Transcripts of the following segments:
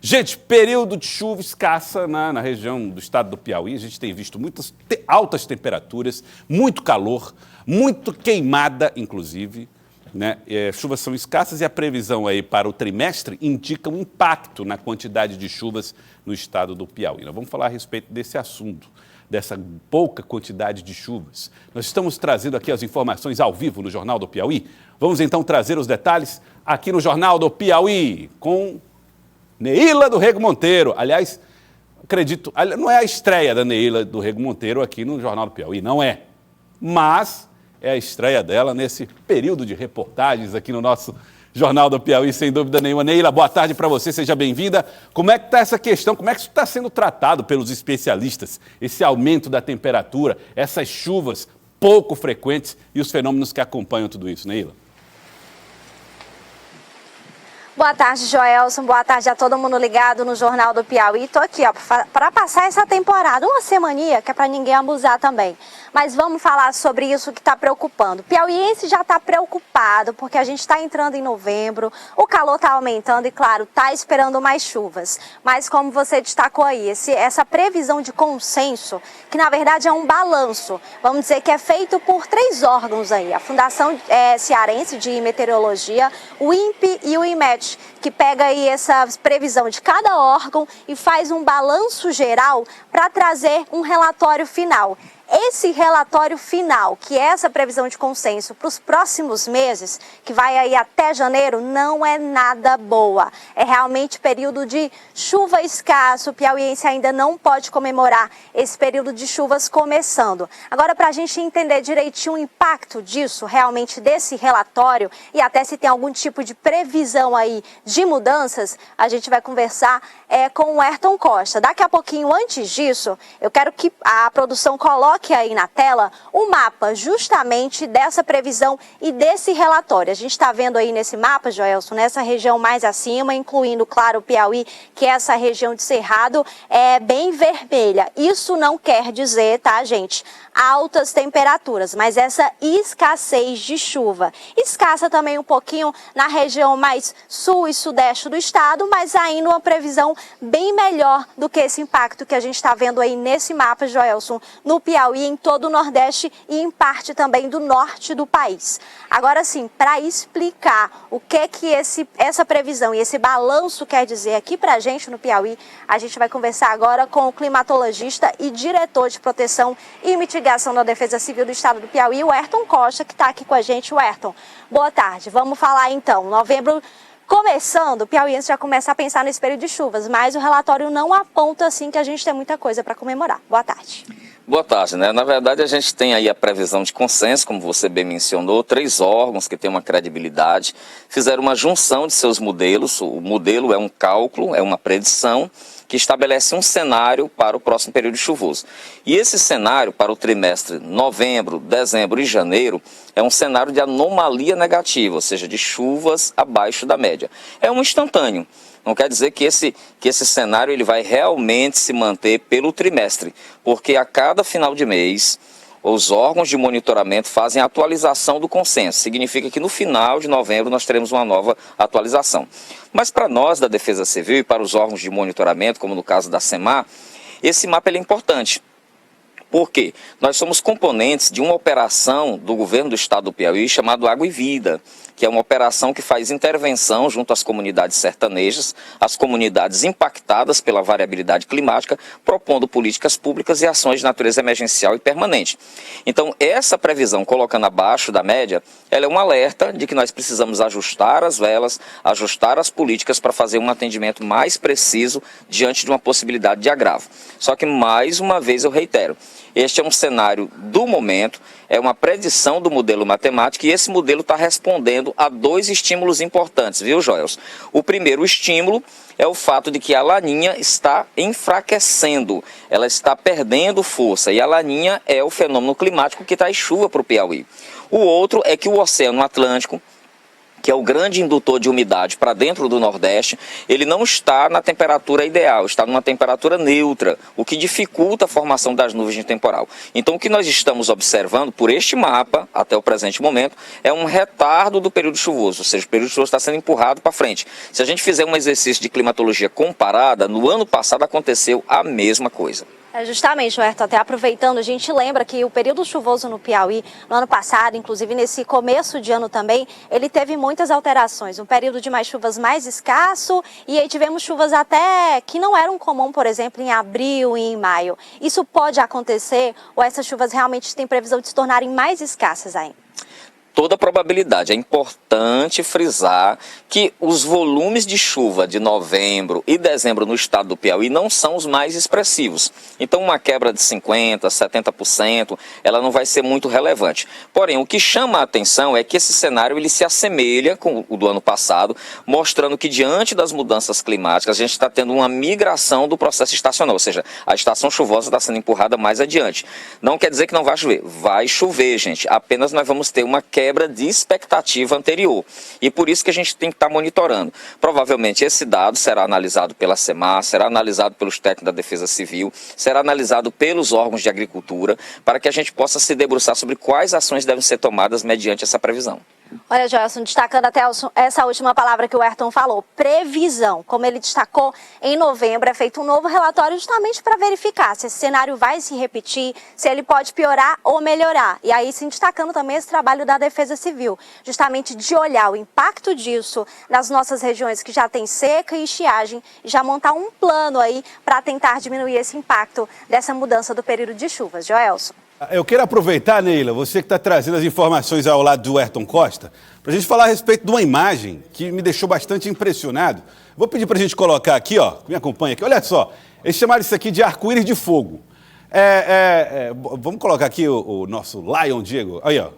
Gente, período de chuva escassa na região do estado do Piauí. A gente tem visto muitas altas temperaturas, muito calor, muito queimada, inclusive. Né? Chuvas são escassas e a previsão aí para o trimestre indica um impacto na quantidade de chuvas no estado do Piauí. Nós vamos falar a respeito desse assunto, dessa pouca quantidade de chuvas. Nós estamos trazendo aqui as informações ao vivo no Jornal do Piauí. Vamos então trazer os detalhes aqui no Jornal do Piauí com Neila do Rego Monteiro. Aliás, acredito, não é a estreia da Neila do Rego Monteiro aqui no Jornal do Piauí, não é. Mas é a estreia dela nesse período de reportagens aqui no nosso Jornal do Piauí, sem dúvida nenhuma. Neila, boa tarde para você, seja bem-vinda. Como é que está essa questão, como é que isso está sendo tratado pelos especialistas? Esse aumento da temperatura, essas chuvas pouco frequentes e os fenômenos que acompanham tudo isso, Neila? Boa tarde, Joelson. Boa tarde a todo mundo ligado no Jornal do Piauí. Estou aqui para passar essa temporada, uma semaninha, que é para ninguém abusar também. Mas vamos falar sobre isso que está preocupando. O piauiense já está preocupado porque a gente está entrando em novembro, o calor está aumentando e, claro, está esperando mais chuvas. Mas como você destacou aí, essa previsão de consenso, que na verdade é um balanço, vamos dizer que é feito por 3 órgãos aí. A Fundação Cearense de Meteorologia, o INPE e o IMET, que pega aí essa previsão de cada órgão e faz um balanço geral para trazer um relatório final. Esse relatório final, que é essa previsão de consenso para os próximos meses, que vai aí até janeiro, não é nada boa. É realmente período de chuva escasso, o piauiense ainda não pode comemorar esse período de chuvas começando. Agora, para a gente entender direitinho o impacto disso, realmente desse relatório, e até se tem algum tipo de previsão aí de mudanças, a gente vai conversar com o Ayrton Costa. Daqui a pouquinho, antes disso, eu quero que a produção coloque aí na tela o mapa justamente dessa previsão e desse relatório. A gente está vendo aí nesse mapa, Joelson, nessa região mais acima, incluindo, claro, o Piauí, que é essa região de Cerrado, é bem vermelha. Isso não quer dizer, tá, gente, altas temperaturas, mas essa escassez de chuva. Escassa também um pouquinho na região mais sul e sudeste do estado, mas ainda uma previsão bem melhor do que esse impacto que a gente está vendo aí nesse mapa, Joelson, no Piauí, em todo o Nordeste e em parte também do norte do país. Agora sim, para explicar o que essa previsão e esse balanço quer dizer aqui para a gente no Piauí, a gente vai conversar agora com o climatologista e diretor de proteção e mitigação da Defesa Civil do Estado do Piauí, o Ayrton Costa, que está aqui com a gente. O Ayrton, boa tarde. Vamos falar então, novembro começando, o piauiense já começa a pensar nesse período de chuvas, mas o relatório não aponta assim que a gente tem muita coisa para comemorar. Boa tarde. Boa tarde, né? Na verdade, a gente tem aí a previsão de consenso, como você bem mencionou, 3 órgãos que têm uma credibilidade, fizeram uma junção de seus modelos. O modelo é um cálculo, é uma predição que estabelece um cenário para o próximo período chuvoso. E esse cenário para o trimestre novembro, dezembro e janeiro é um cenário de anomalia negativa, ou seja, de chuvas abaixo da média. É um instantâneo. Não quer dizer que esse cenário ele vai realmente se manter pelo trimestre, porque a cada final de mês os órgãos de monitoramento fazem a atualização do consenso. Significa que no final de novembro nós teremos uma nova atualização. Mas para nós da Defesa Civil e para os órgãos de monitoramento, como no caso da SEMAR, esse mapa ele é importante. Por quê? Nós somos componentes de uma operação do governo do estado do Piauí chamado Água e Vida, que é uma operação que faz intervenção junto às comunidades sertanejas, às comunidades impactadas pela variabilidade climática, propondo políticas públicas e ações de natureza emergencial e permanente. Então, essa previsão, colocando abaixo da média, ela é um alerta de que nós precisamos ajustar as velas, ajustar as políticas para fazer um atendimento mais preciso diante de uma possibilidade de agravo. Só que, mais uma vez, eu reitero, este é um cenário do momento, é uma predição do modelo matemático e esse modelo está respondendo a 2 estímulos importantes, viu, Joels? O primeiro estímulo é o fato de que a Laninha está enfraquecendo, ela está perdendo força e a Laninha é o fenômeno climático que traz chuva para o Piauí. O outro é que o Oceano Atlântico, que é o grande indutor de umidade para dentro do Nordeste, ele não está na temperatura ideal, está numa temperatura neutra, o que dificulta a formação das nuvens de temporal. Então, o que nós estamos observando por este mapa, até o presente momento, é um retardo do período chuvoso, ou seja, o período chuvoso está sendo empurrado para frente. Se a gente fizer um exercício de climatologia comparada, no ano passado aconteceu a mesma coisa. Justamente, Ayrton, até aproveitando, a gente lembra que o período chuvoso no Piauí, no ano passado, inclusive nesse começo de ano também, ele teve muitas alterações. Um período de mais chuvas mais escasso e aí tivemos chuvas até que não eram comum, por exemplo, em abril e em maio. Isso pode acontecer ou essas chuvas realmente têm previsão de se tornarem mais escassas ainda? Toda a probabilidade. É importante frisar que os volumes de chuva de novembro e dezembro no estado do Piauí não são os mais expressivos. Então, uma quebra de 50%, 70%, ela não vai ser muito relevante. Porém, o que chama a atenção é que esse cenário ele se assemelha com o do ano passado, mostrando que diante das mudanças climáticas, a gente está tendo uma migração do processo estacional, ou seja, a estação chuvosa está sendo empurrada mais adiante. Não quer dizer que não vai chover. Vai chover, gente. Apenas nós vamos ter uma quebra de expectativa anterior. E por isso que a gente tem que estar monitorando. Provavelmente esse dado será analisado pela SEMAR, será analisado pelos técnicos da Defesa Civil, será analisado pelos órgãos de agricultura, para que a gente possa se debruçar sobre quais ações devem ser tomadas mediante essa previsão. Olha, Joelson, destacando até essa última palavra que o Ayrton falou, previsão. Como ele destacou, em novembro é feito um novo relatório justamente para verificar se esse cenário vai se repetir, se ele pode piorar ou melhorar. E aí, sim, destacando também esse trabalho da Defesa Civil, justamente de olhar o impacto disso nas nossas regiões que já tem seca e estiagem e já montar um plano aí para tentar diminuir esse impacto dessa mudança do período de chuvas. Joelson. Eu quero aproveitar, Neila, você que está trazendo as informações ao lado do Ayrton Costa, para a gente falar a respeito de uma imagem que me deixou bastante impressionado. Vou pedir para a gente colocar aqui, ó, me acompanha aqui, olha só, eles chamaram isso aqui de arco-íris de fogo. Vamos colocar aqui o nosso Lion, Diego, aí, ó.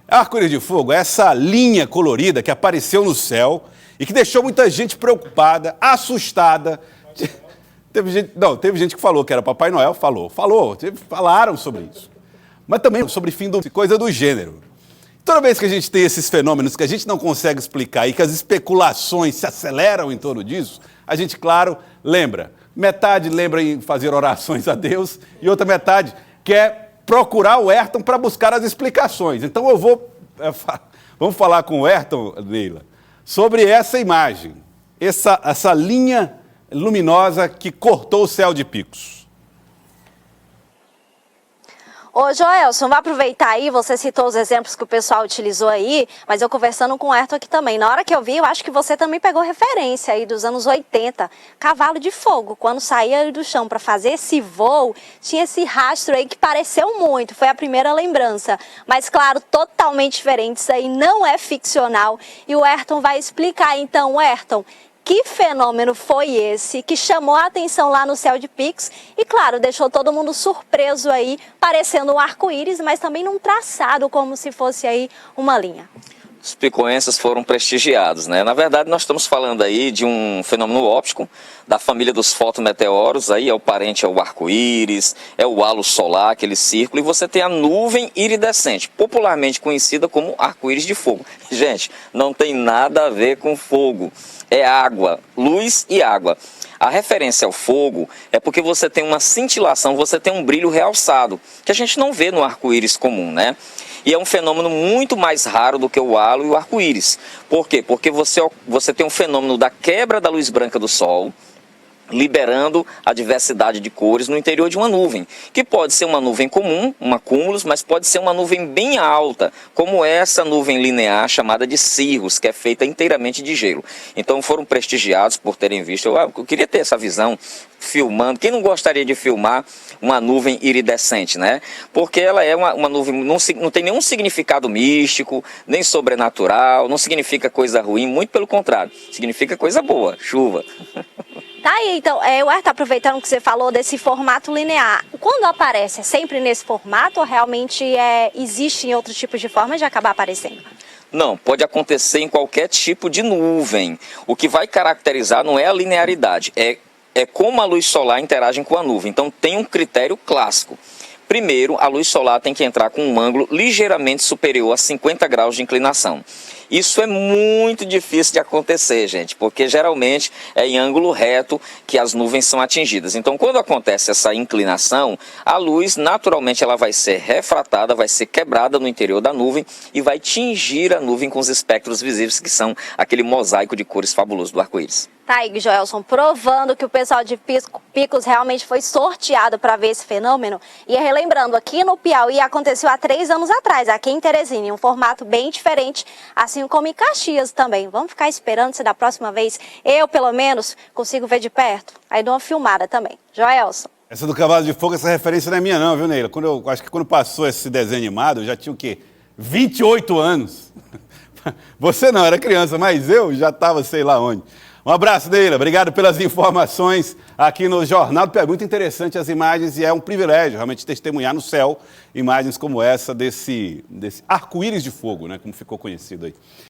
Arco-íris de fogo é essa linha colorida que apareceu no céu e que deixou muita gente preocupada, assustada. Teve gente que falou que era Papai Noel, falaram sobre isso. Mas também sobre coisa do gênero. Toda vez que a gente tem esses fenômenos que a gente não consegue explicar e que as especulações se aceleram em torno disso, a gente, claro, lembra. Metade lembra em fazer orações a Deus e outra metade quer procurar o Ayrton para buscar as explicações. Então vamos falar com o Ayrton, Neila, sobre essa imagem, essa linha luminosa que cortou o céu de picos. Ô Joelson, vai aproveitar aí, você citou os exemplos que o pessoal utilizou aí, mas eu conversando com o Ayrton aqui também, na hora que eu vi, eu acho que você também pegou referência aí dos anos 80, cavalo de fogo, quando saía do chão para fazer esse voo, tinha esse rastro aí que pareceu muito, foi a primeira lembrança, mas claro, totalmente diferente, isso aí não é ficcional, e o Ayrton vai explicar então, Ayrton, que fenômeno foi esse que chamou a atenção lá no céu de Picos e, claro, deixou todo mundo surpreso aí, parecendo um arco-íris, mas também num traçado como se fosse aí uma linha? Os picoenses foram prestigiados, né? Na verdade, nós estamos falando aí de um fenômeno óptico da família dos fotometeoros, aí é o parente, é o arco-íris, é o halo solar, aquele círculo, e você tem a nuvem iridescente, popularmente conhecida como arco-íris de fogo. Gente, não tem nada a ver com fogo. É água, luz e água. A referência ao fogo é porque você tem uma cintilação, você tem um brilho realçado, que a gente não vê no arco-íris comum, né? E é um fenômeno muito mais raro do que o halo e o arco-íris. Por quê? Porque você tem um fenômeno da quebra da luz branca do Sol, liberando a diversidade de cores no interior de uma nuvem, que pode ser uma nuvem comum, uma cúmulos, mas pode ser uma nuvem bem alta, como essa nuvem linear chamada de cirrus, que é feita inteiramente de gelo. Então foram prestigiados por terem visto. Eu queria ter essa visão filmando. Quem não gostaria de filmar uma nuvem iridescente, né? Porque ela é uma nuvem, não tem nenhum significado místico, nem sobrenatural, não significa coisa ruim, muito pelo contrário, significa coisa boa, chuva. Tá aí, então, o Ayrton, aproveitando que você falou desse formato linear, quando aparece, é sempre nesse formato ou realmente existe em outros tipos de forma de acabar aparecendo? Não, pode acontecer em qualquer tipo de nuvem. O que vai caracterizar não é a linearidade, é como a luz solar interage com a nuvem. Então tem um critério clássico. Primeiro, a luz solar tem que entrar com um ângulo ligeiramente superior a 50 graus de inclinação. Isso é muito difícil de acontecer, gente, porque geralmente é em ângulo reto que as nuvens são atingidas. Então, quando acontece essa inclinação, a luz, naturalmente, ela vai ser refratada, vai ser quebrada no interior da nuvem e vai tingir a nuvem com os espectros visíveis, que são aquele mosaico de cores fabuloso do arco-íris. Tá aí, Joelson, provando que o pessoal de Picos realmente foi sorteado para ver esse fenômeno. E relembrando, aqui no Piauí aconteceu há 3 anos atrás, aqui em Teresina, em um formato bem diferente, assim como em Caxias também. Vamos ficar esperando se da próxima vez eu, pelo menos, consigo ver de perto. Aí dou uma filmada também. Joelson. Essa do Cavalo de Fogo, essa referência não é minha não, viu, Neila? Acho que quando passou esse desenho animado, eu já tinha o quê? 28 anos. Você não, era criança, mas eu já estava sei lá onde. Um abraço, Neila. Obrigado pelas informações aqui no Jornal do Piauí. Muito interessante as imagens e é um privilégio realmente testemunhar no céu imagens como essa desse arco-íris de fogo, né? Como ficou conhecido aí.